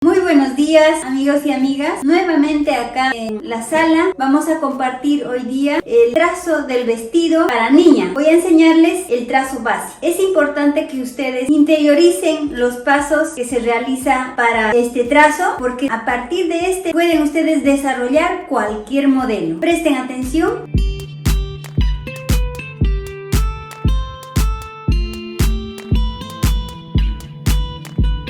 Muy buenos días, amigos y amigas. Nuevamente acá en la sala vamos a compartir hoy día el trazo del vestido para niña. Voy a enseñarles el trazo básico. Es importante que ustedes interioricen los pasos que se realiza para este trazo, porque a partir de este pueden ustedes desarrollar cualquier modelo. Presten atención.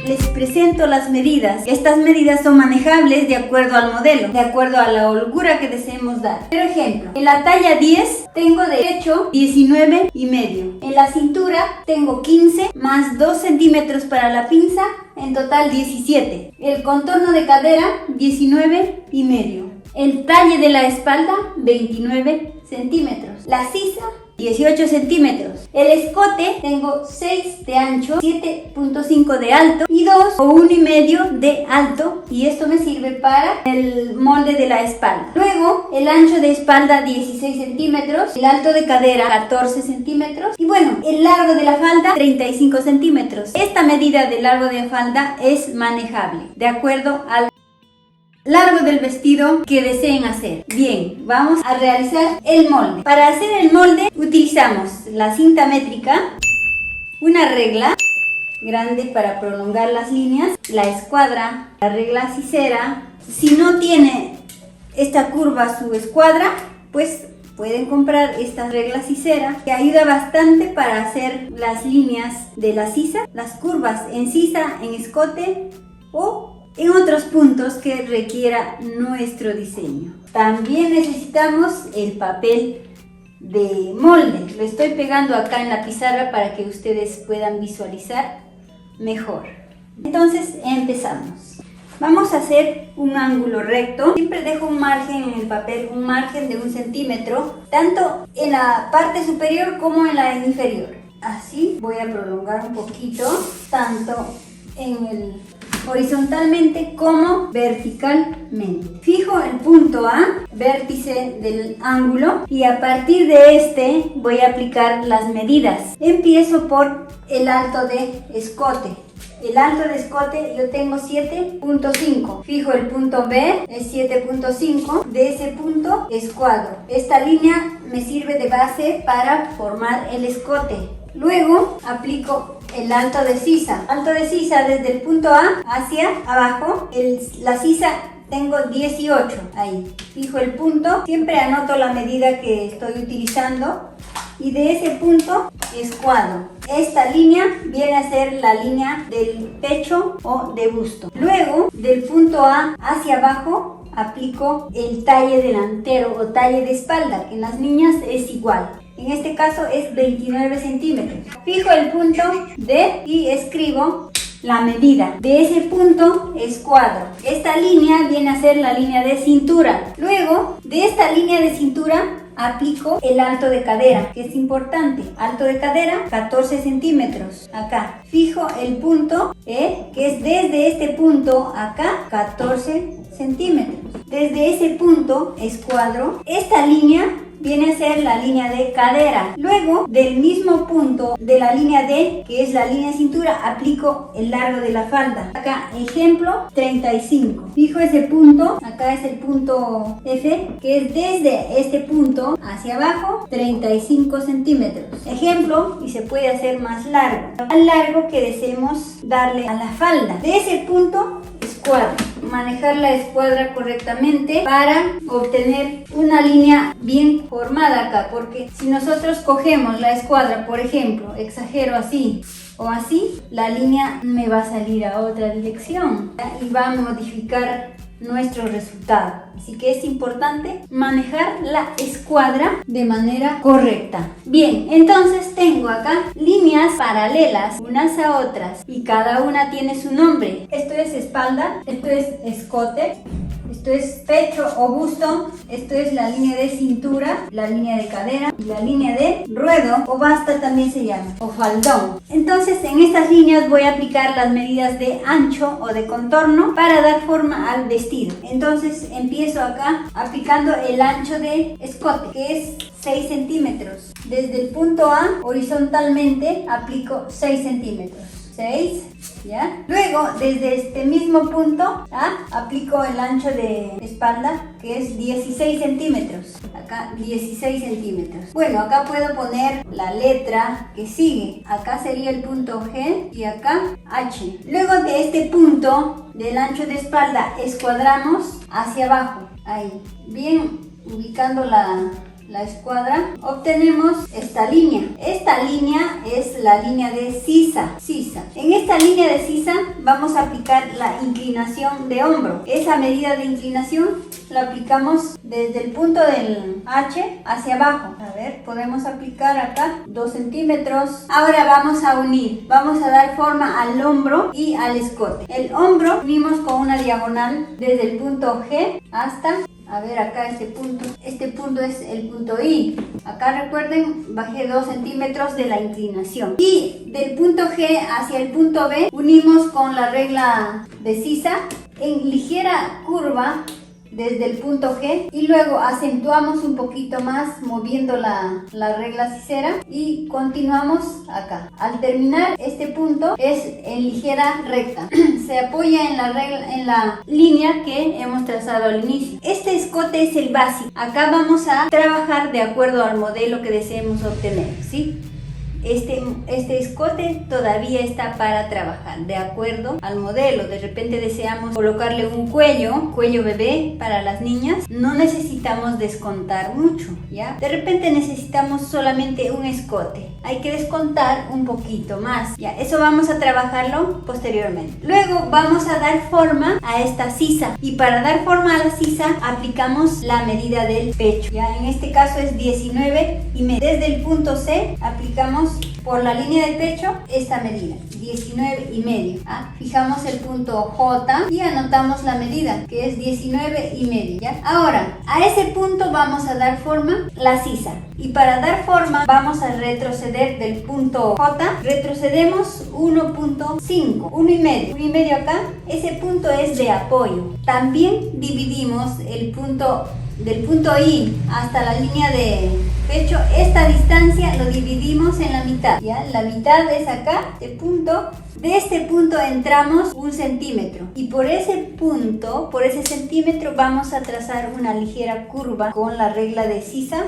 Les presento las medidas. Estas medidas son manejables de acuerdo al modelo, de acuerdo a la holgura que deseemos dar. Por ejemplo, en la talla 10 tengo de pecho 19 y medio. En la cintura tengo 15 más 2 centímetros para la pinza, en total 17. El contorno de cadera 19 y medio. El talle de la espalda 29 centímetros. La sisa 18 centímetros. El escote tengo 6 de ancho, 7.5 de alto y 2 o 1,5 de alto, y esto me sirve para el molde de la espalda. Luego el ancho de espalda 16 centímetros, el alto de cadera 14 centímetros y bueno, el largo de la falda 35 centímetros. Esta medida de largo de falda es manejable de acuerdo al largo del vestido que deseen hacer. Bien, vamos a realizar el molde. Para hacer el molde utilizamos la cinta métrica, una regla grande para prolongar las líneas, la escuadra, la regla sisera. Si no tiene esta curva su escuadra, pues pueden comprar esta regla sisera, que ayuda bastante para hacer las líneas de la sisa, las curvas en sisa, en escote o en otros puntos que requiera nuestro diseño. También necesitamos el papel de molde. Lo estoy pegando acá en la pizarra para que ustedes puedan visualizar mejor. Entonces empezamos. Vamos a hacer un ángulo recto. Siempre dejo un margen en el papel, un margen de 1 centímetro, tanto en la parte superior como en la inferior. Así voy a prolongar un poquito, tanto en el horizontalmente como verticalmente. Fijo el punto A, vértice del ángulo, y a partir de este voy a aplicar las medidas. Empiezo por el alto de escote. El alto de escote yo tengo 7.5. Fijo el punto B, es 7.5. De ese punto escuadro. Esta línea me sirve de base para formar el escote. Luego aplico el alto de sisa. Alto de sisa desde el punto A hacia abajo. La sisa tengo 18. Ahí. Fijo el punto. Siempre anoto la medida que estoy utilizando. Y de ese punto escuadro. Esta línea viene a ser la línea del pecho o de busto. Luego del punto A hacia abajo aplico el talle delantero o talle de espalda. En las niñas es igual. En este caso es 29 centímetros. Fijo el punto D y escribo la medida. De ese punto escuadro. Esta línea viene a ser la línea de cintura. Luego de esta línea de cintura aplico el alto de cadera, que es importante. Alto de cadera 14 centímetros. Acá fijo el punto E, que es desde este punto acá 14 centímetros. Desde ese punto escuadro. Esta línea viene a ser la línea de cadera. Luego del mismo punto de la línea D, que es la línea de cintura, aplico el largo de la falda. Acá ejemplo 35. Fijo ese punto, acá es el punto F, que es desde este punto hacia abajo 35 centímetros. Ejemplo, y se puede hacer más largo, al largo que deseemos darle a la falda. De ese punto escuadra. Manejar la escuadra correctamente para obtener una línea bien formada acá, porque si nosotros cogemos la escuadra, por ejemplo, exagero así o así, la línea me va a salir a otra dirección y va a modificar nuestro resultado. Así que es importante manejar la escuadra de manera correcta. Bien, entonces tengo acá líneas paralelas unas a otras y cada una tiene su nombre. Esto es espalda, esto es escote, esto es pecho o busto, esto es la línea de cintura, la línea de cadera y la línea de ruedo o basta también se llama, o faldón. Entonces en estas líneas voy a aplicar las medidas de ancho o de contorno para dar forma al vestido. Entonces empiezo acá aplicando el ancho de escote, que es 6 centímetros. Desde el punto A horizontalmente aplico 6 centímetros. 6, ¿ya? Luego, desde este mismo punto, aplico el ancho de espalda, que es 16 centímetros. Acá 16 centímetros. Bueno, acá puedo poner la letra que sigue. Acá sería el punto G y acá H. Luego de este punto del ancho de espalda, escuadramos hacia abajo. Ahí. Bien, ubicando la escuadra, obtenemos esta línea. Esta línea es la línea de sisa. En esta línea de sisa vamos a aplicar la inclinación de hombro. Esa medida de inclinación la aplicamos desde el punto del H hacia abajo. A ver, podemos aplicar acá 2 centímetros. Ahora vamos a unir, vamos a dar forma al hombro y al escote. El hombro unimos con una diagonal desde el punto G hasta... A ver, acá este punto es el punto I. Acá recuerden, bajé 2 centímetros de la inclinación. Y del punto G hacia el punto B, unimos con la regla de sisa en ligera curva desde el punto G y luego acentuamos un poquito más moviendo la regla sisera y continuamos acá. Al terminar este punto es en ligera recta. Se apoya en la línea que hemos trazado al inicio. Este escote es el básico. Acá vamos a trabajar de acuerdo al modelo que deseemos obtener, ¿sí? Este escote todavía está para trabajar de acuerdo al modelo. De repente deseamos colocarle un cuello bebé para las niñas, no necesitamos descontar mucho, ¿ya? De repente necesitamos solamente un escote, hay que descontar un poquito más, ¿ya? Eso vamos a trabajarlo posteriormente. Luego vamos a dar forma a esta sisa y para dar forma a la sisa aplicamos la medida del pecho, ¿ya? En este caso es 19,5. Desde el punto C aplicamos por la línea del pecho esta medida, 19,5. Fijamos el punto J y anotamos la medida, que es 19,5, ¿ya? Ahora, a ese punto vamos a dar forma la sisa. Y para dar forma vamos a retroceder del punto J, retrocedemos 1.5, 1,5 acá. Ese punto es de apoyo. También dividimos el punto del punto I hasta la línea de pecho, esta distancia lo dividimos en la mitad, ¿ya? La mitad es acá, este punto. De este punto entramos 1 centímetro y por ese punto, por ese centímetro vamos a trazar una ligera curva con la regla de sisa,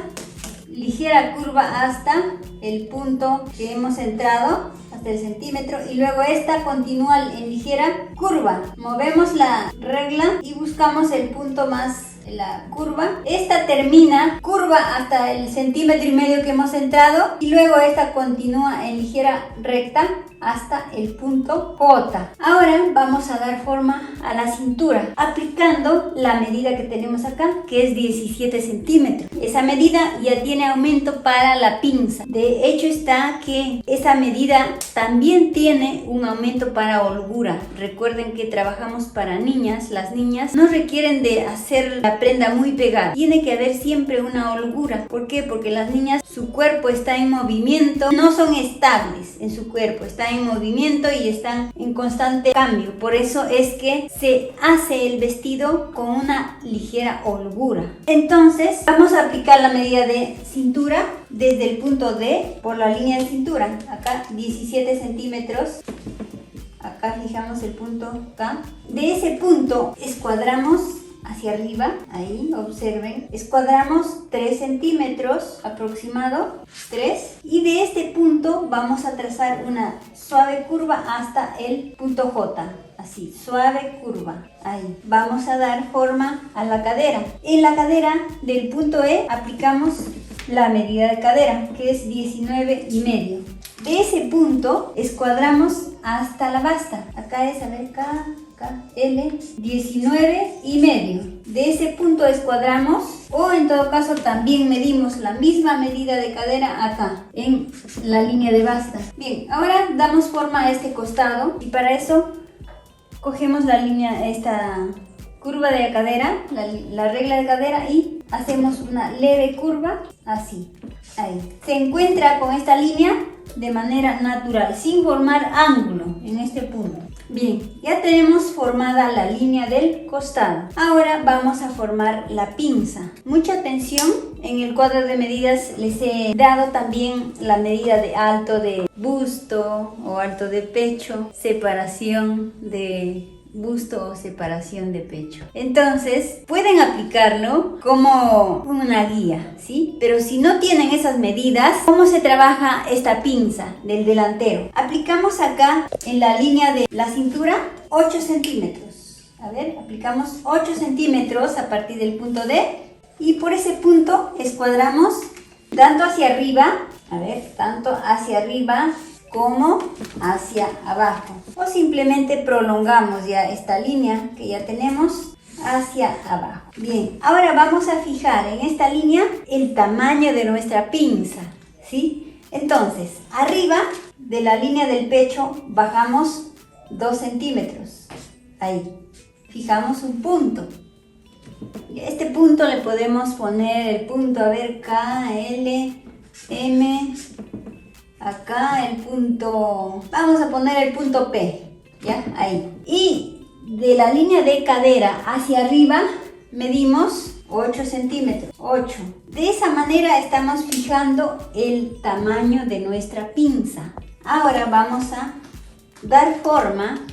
ligera curva hasta el punto que hemos entrado, hasta el centímetro, y luego esta continúa en ligera curva. Movemos la regla y buscamos el punto más la curva. Esta termina curva hasta el 1,5 centímetros que hemos entrado y luego esta continúa en ligera recta hasta el punto J. Ahora vamos a dar forma a la cintura aplicando la medida que tenemos acá, que es 17 centímetros. Esa medida ya tiene aumento para la pinza. De hecho está que esa medida también tiene un aumento para holgura. Recuerden que trabajamos para niñas. Las niñas no requieren de hacer la prenda muy pegada. Tiene que haber siempre una holgura. ¿Por qué? Porque las niñas, su cuerpo está en movimiento, no son estables en su cuerpo, está en movimiento y están en constante cambio. Por eso es que se hace el vestido con una ligera holgura. Entonces vamos a aplicar la medida de cintura desde el punto D por la línea de cintura. Acá 17 centímetros. Acá fijamos el punto K. De ese punto escuadramos hacia arriba, ahí observen, escuadramos 3 centímetros aproximado, 3, y de este punto vamos a trazar una suave curva hasta el punto J, así, suave curva, ahí. Vamos a dar forma a la cadera. En la cadera del punto E aplicamos la medida de cadera, que es 19,5. De ese punto escuadramos hasta la basta. Acá es, a ver, K, L, 19,5. De ese punto escuadramos, o en todo caso también medimos la misma medida de cadera acá, en la línea de basta. Bien, ahora damos forma a este costado y para eso cogemos la línea, esta curva de cadera, la regla de cadera, y hacemos una leve curva, así, ahí. Se encuentra con esta línea de manera natural, sin formar ángulo en este punto. Bien, ya tenemos formada la línea del costado. Ahora vamos a formar la pinza. Mucha atención, en el cuadro de medidas les he dado también la medida de alto de busto o alto de pecho, separación de busto o separación de pecho. Entonces pueden aplicarlo como una guía, ¿sí? Pero si no tienen esas medidas, ¿cómo se trabaja esta pinza del delantero? Aplicamos acá en la línea de la cintura 8 centímetros. A ver, aplicamos 8 centímetros a partir del punto D y por ese punto escuadramos tanto hacia arriba, a ver, tanto hacia arriba como hacia abajo, o simplemente prolongamos ya esta línea que ya tenemos hacia abajo. Bien, ahora vamos a fijar en esta línea el tamaño de nuestra pinza, ¿sí? Entonces, arriba de la línea del pecho bajamos 2 centímetros, ahí, fijamos un punto. Este punto le podemos poner el punto, a ver, K, L, M... Acá el punto, vamos a poner el punto P, ¿ya? Ahí. Y de la línea de cadera hacia arriba medimos 8 centímetros, 8. De esa manera estamos fijando el tamaño de nuestra pinza. Ahora vamos a dar forma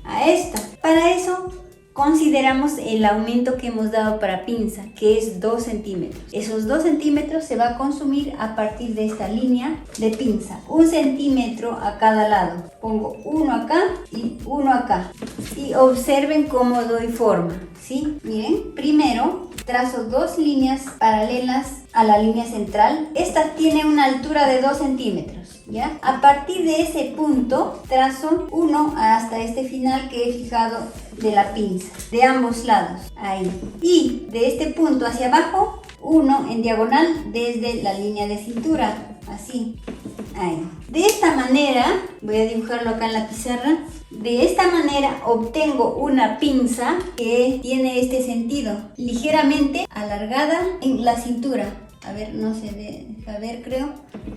a esta. Para eso consideramos el aumento que hemos dado para pinza, que es 2 centímetros. Esos 2 centímetros se va a consumir a partir de esta línea de pinza. 1 centímetro a cada lado. Pongo uno acá y uno acá. Y observen cómo doy forma, ¿sí? Miren, primero trazo 2 líneas paralelas a la línea central. Esta tiene una altura de 2 centímetros. ¿Ya? A partir de ese punto trazo uno hasta este final que he fijado de la pinza, de ambos lados, ahí. Y de este punto hacia abajo, uno en diagonal desde la línea de cintura, así, ahí. De esta manera, voy a dibujarlo acá en la pizarra, de esta manera obtengo una pinza que tiene este sentido, ligeramente alargada en la cintura. A ver, no se deja ver, creo.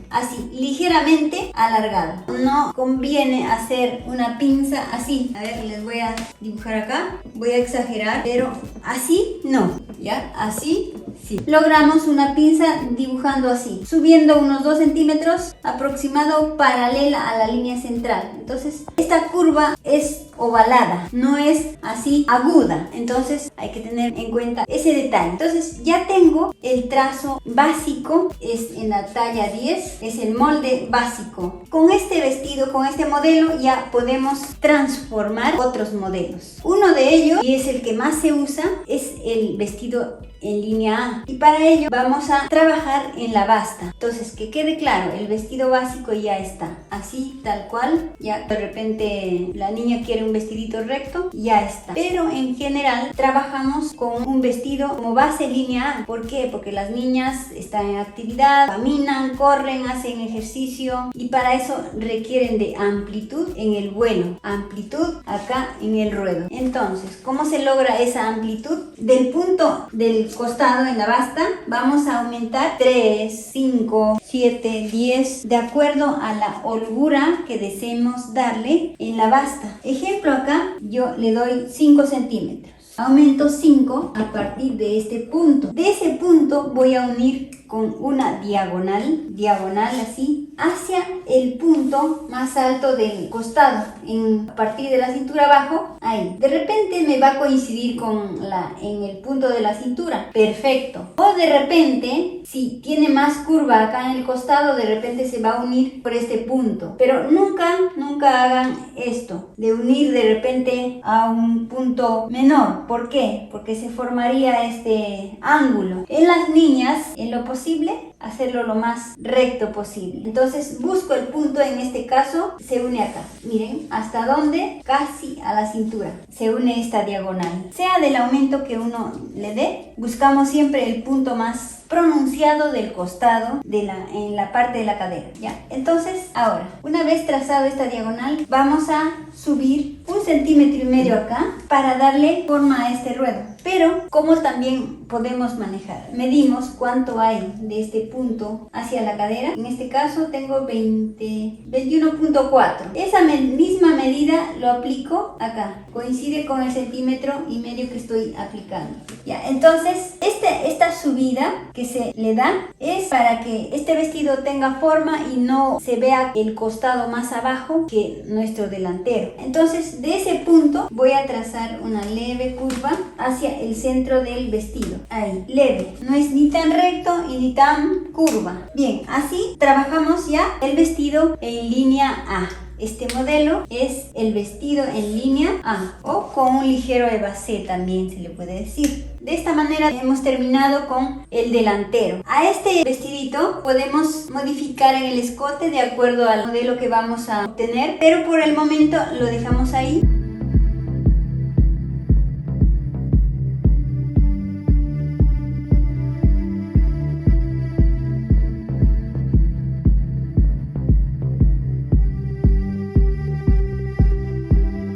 Así, ligeramente alargada. No conviene hacer una pinza así. A ver, les voy a dibujar acá. Voy a exagerar, pero así no. ¿Ya? Así sí. Logramos una pinza dibujando así, subiendo unos 2 centímetros aproximado paralela a la línea central. Entonces, esta curva es ovalada, no es así aguda. Entonces, hay que tener en cuenta ese detalle. Entonces, ya tengo el trazo básico, es en la talla 10, es el molde básico. Con este vestido, con este modelo, ya podemos transformar otros modelos. Uno de ellos, y es el que más se usa, es el vestido en línea A, y para ello vamos a trabajar en la basta. Entonces, que quede claro, el vestido básico ya está así, tal cual. Ya de repente la niña quiere un vestidito recto, ya está, pero en general trabajamos con un vestido como base línea A. ¿Por qué? Porque las niñas están en actividad, caminan, corren, hacen ejercicio, y para eso requieren de amplitud en el vuelo, amplitud acá en el ruedo. Entonces, ¿cómo se logra esa amplitud? Del punto del costado en la basta vamos a aumentar 3, 5, 7, 10 de acuerdo a la holgura que deseemos darle en la basta. Ejemplo, acá yo le doy 5 centímetros. Aumento 5 a partir de este punto. De ese punto voy a unir con una diagonal así, hacia el punto más alto del costado, a partir de la cintura abajo, ahí. De repente me va a coincidir en el punto de la cintura, perfecto. O de repente, si tiene más curva acá en el costado, de repente se va a unir por este punto. Pero nunca hagan esto, de unir de repente a un punto menor. ¿Por qué? Porque se formaría este ángulo. En las niñas, en lo posible, hacerlo lo más recto posible. Entonces busco el punto, en este caso se une acá, miren, hasta donde, casi a la cintura se une esta diagonal. Sea del aumento que uno le dé, buscamos siempre el punto más pronunciado del costado en la parte de la cadera, ¿ya? Entonces, ahora, una vez trazado esta diagonal, vamos a subir 1,5 centímetros acá para darle forma a este ruedo. Pero, ¿cómo también podemos manejar? Medimos cuánto hay de este punto hacia la cadera. En este caso tengo 21.4. Esa misma medida lo aplico acá. Coincide con el 1,5 centímetros que estoy aplicando. Ya, entonces esta subida que se le da es para que este vestido tenga forma y no se vea el costado más abajo que nuestro delantero. Entonces de ese punto voy a trazar una leve curva hacia el centro del vestido. Ahí, leve. No es ni tan recto y ni tan curva. Bien, así trabajamos ya el vestido en línea A. Este modelo es el vestido en línea A o con un ligero evasé también se le puede decir. De esta manera hemos terminado con el delantero. A este vestidito podemos modificar en el escote de acuerdo al modelo que vamos a obtener, pero por el momento lo dejamos ahí.